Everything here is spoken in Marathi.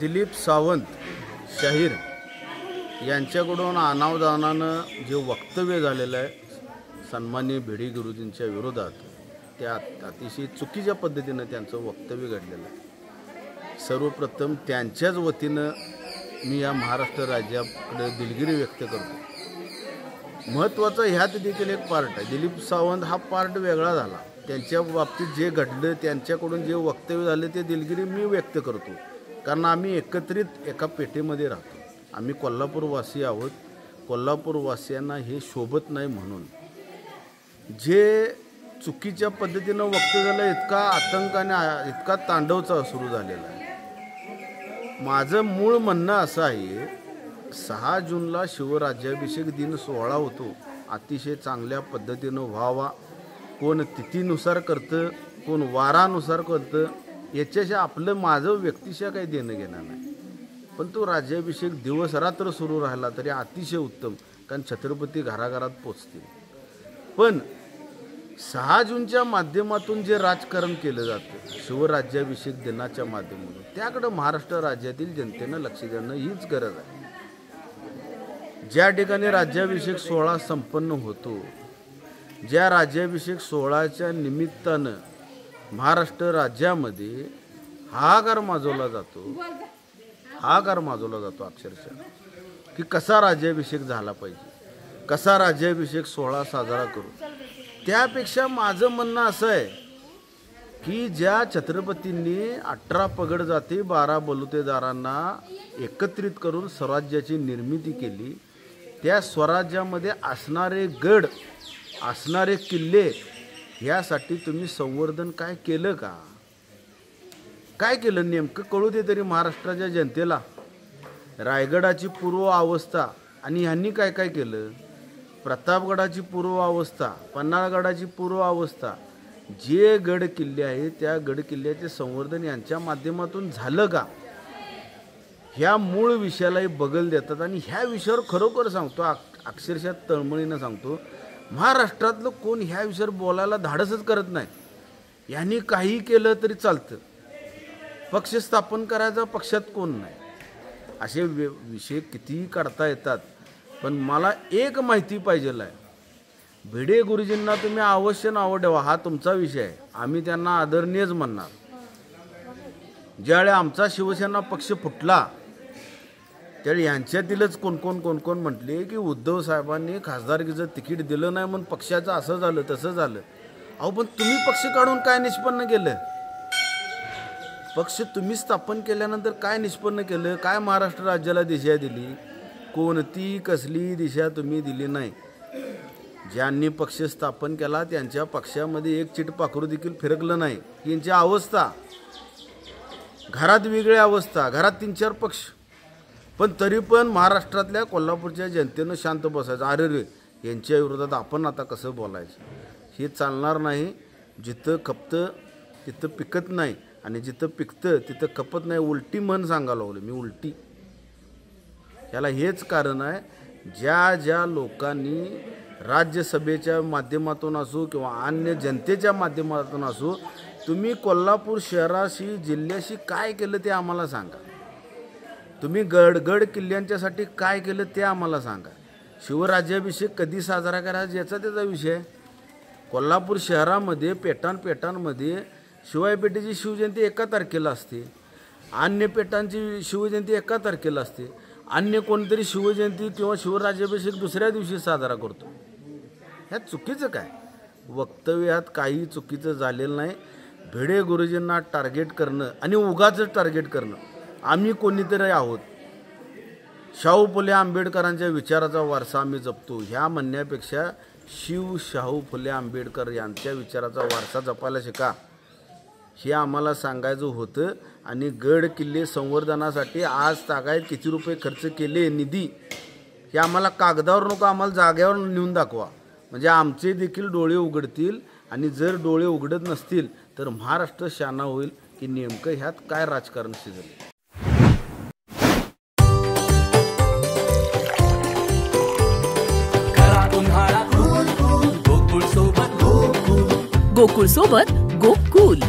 दिलीप सावंत शाहीर यांच्याकडून अनावधानानं जे वक्तव्य झालेलं आहे सन्माननीय भिडे गुरुजींच्या विरोधात, त्या अतिशय चुकीच्या पद्धतीनं त्यांचं वक्तव्य घडलेलं आहे। सर्वप्रथम त्यांच्याच वतीनं मी या महाराष्ट्र राज्याकडे दिलगिरी व्यक्त करतो। महत्त्वाचं ह्यात देखील एक पार्ट आहे, दिलीप सावंत हा पार्ट वेगळा झाला। त्यांच्या बाबतीत जे घडलं, त्यांच्याकडून जे वक्तव्य झाले ते दिलगिरी मी व्यक्त करतो, कारण आम्ही एकत्रित एका पेठेमध्ये राहतो। आम्ही कोल्हापूरवासी आहोत। कोल्हापूरवासियांना हे शोभत नाही म्हणून जे चुकीच्या पद्धतीनं वक्तव्य झालं, इतका आतंकाने इतका तांडवचा सुरू झालेला आहे। माझं मूळ म्हणणं असं आहे, 6 जूनला शिवराज्याभिषेक दिन सोहळा होतो, अतिशय चांगल्या पद्धतीनं व्हावा। कोण तिथीनुसार करतं, कोण वारानुसार करतं, याच्याशी आपलं माझं व्यक्तिशः काही देणं घेणं नाही। पण तो राज्याभिषेक दिवस रात्र सुरू राहिला तरी अतिशय उत्तम, कारण छत्रपती घराघरात पोचतील। पण 6 जूनच्या माध्यमातून जे राजकारण केलं जातं शिवराज्याभिषेक दिनाच्या माध्यमातून, त्याकडे महाराष्ट्र राज्यातील जनतेनं लक्ष देणं हीच गरज आहे। ज्या ठिकाणी राज्याभिषेक सोहळा संपन्न होतो, ज्या राज्याभिषेक सोहळ्याच्या निमित्तानं महाराष्ट्र राज्यामध्ये हाहाकार माजवला जातो अक्षरशः, की कसा राज्याभिषेक झाला पाहिजे, कसा राज्याभिषेक सोहळा साजरा करू। त्यापेक्षा माझं म्हणणं असं आहे की ज्या छत्रपतींनी 18 पगड जाती 12 बलुतेदारांना एकत्रित करून स्वराज्याची निर्मिती केली, त्या स्वराज्यामध्ये असणारे गड, असणारे किल्ले, यासाठी तुम्ही संवर्धन काय केलं का? काय केलं नेमकं कळू दे तरी महाराष्ट्राच्या जनतेला। रायगडाची पूर्व अवस्था आणि ह्यांनी काय काय केलं, प्रतापगडाची पूर्व अवस्था, पन्हाळगडाची पूर्व अवस्था, जे गड किल्ले आहेत त्या गड किल्ल्याचे संवर्धन यांच्या माध्यमातून झालं का? ह्या मूळ विषयालाही बगल देतात। आणि ह्या विषयावर खरोखर सांगतो, अक्षरशः तळमळीनं सांगतो, महाराष्ट्रातलं कोण ह्या विषयावर बोलायला धाडसच करत नाही। यांनी काही केलं तरी चालतं, पक्ष स्थापन करायचा पक्षात कोण नाही, असे विषय कितीही काढता येतात। पण मला एक माहिती पाहिजेल आहे, भिडे गुरुजींना तुम्ही अवश्य नावं ठेवा, हा तुमचा विषय आहे, आम्ही त्यांना आदरणीयच म्हणणार। ज्यावेळी आमचा शिवसेना पक्ष फुटला त्यावेळी यांच्यातीलच कोण म्हटले की उद्धव साहेबांनी खासदारकीचं तिकीट दिलं नाही म्हणून पक्षाचं असं झालं तसं झालं। अहो पण तुम्ही पक्ष काढून काय निष्पन्न केलं? पक्ष तुम्ही स्थापन केल्यानंतर काय निष्पन्न केलं? काय महाराष्ट्र राज्याला दिशा दिली? कोणती कसली दिशा तुम्ही दिली नाही। ज्यांनी पक्ष स्थापन केला त्यांच्या पक्षामध्ये एक चिटपाखरू देखील फिरकलं नाही। यांची अवस्था, घरात वेगळी अवस्था, घरात 3-4 पक्ष, पण तरी पण महाराष्ट्रातल्या कोल्हापूरच्या जनतेनं शांत बसायचं, अरे रे यांच्या विरोधात आपण आता कसं बोलायचं, हे चालणार नाही। जिथं खपतं तिथं पिकत नाही, आणि जिथं पिकतं तिथं खपत नाही, उलटी मन सांगायला लागलो मी, उलटी। याला हेच कारण आहे, ज्या लोकांनी राज्यसभेच्या माध्यमातून असो किंवा अन्य जनतेच्या माध्यमातून असो, तुम्ही कोल्हापूर शहराशी जिल्ह्याशी काय केलं ते आम्हाला सांगा। तुम्ही गड किल्ल्यांच्यासाठी काय केलं ते आम्हाला सांगा। शिवराज्याभिषेक कधी साजरा करायचा याचा त्याचा विषय आहे। कोल्हापूर शहरामध्ये पेठांमध्ये शिवाई पेठेची शिवजयंती 1 तारखेला असते, अन्य पेठांची शिवजयंती 1 तारखेला असते, अन्य कोणतरी शिवजयंती किंवा शिवराज्याभिषेक दुसऱ्या दिवशी साजरा करतो। ह्यात चुकीचं काय? वक्तव्यात काही चुकीचं झालेलं नाही। भिडे गुरुजींना टार्गेट करणं आणि उगाच टार्गेट करणं, आम्ही कोणीतरी आहोत, शाहू फुले आंबेडकरांच्या विचाराचा वारसा आम्ही जपतो, ह्या म्हणण्यापेक्षा शाहू फुले आंबेडकर यांच्या विचाराचा वारसा जपायला शिका, हे आम्हाला सांगायचं होतं। आणि गड किल्ले संवर्धनासाठी आज तागायत किती रुपये खर्च केले निधी, हे आम्हाला कागदावर नको, आम्हाला जाग्यावर नेऊन दाखवा, म्हणजे आमचे देखील डोळे उघडतील। आणि जर डोळे उघडत नसतील तर महाराष्ट्र शाना होईल की नेमकं ह्यात काय राजकारण शिजलं। गोकुळ सोबत गो कूल।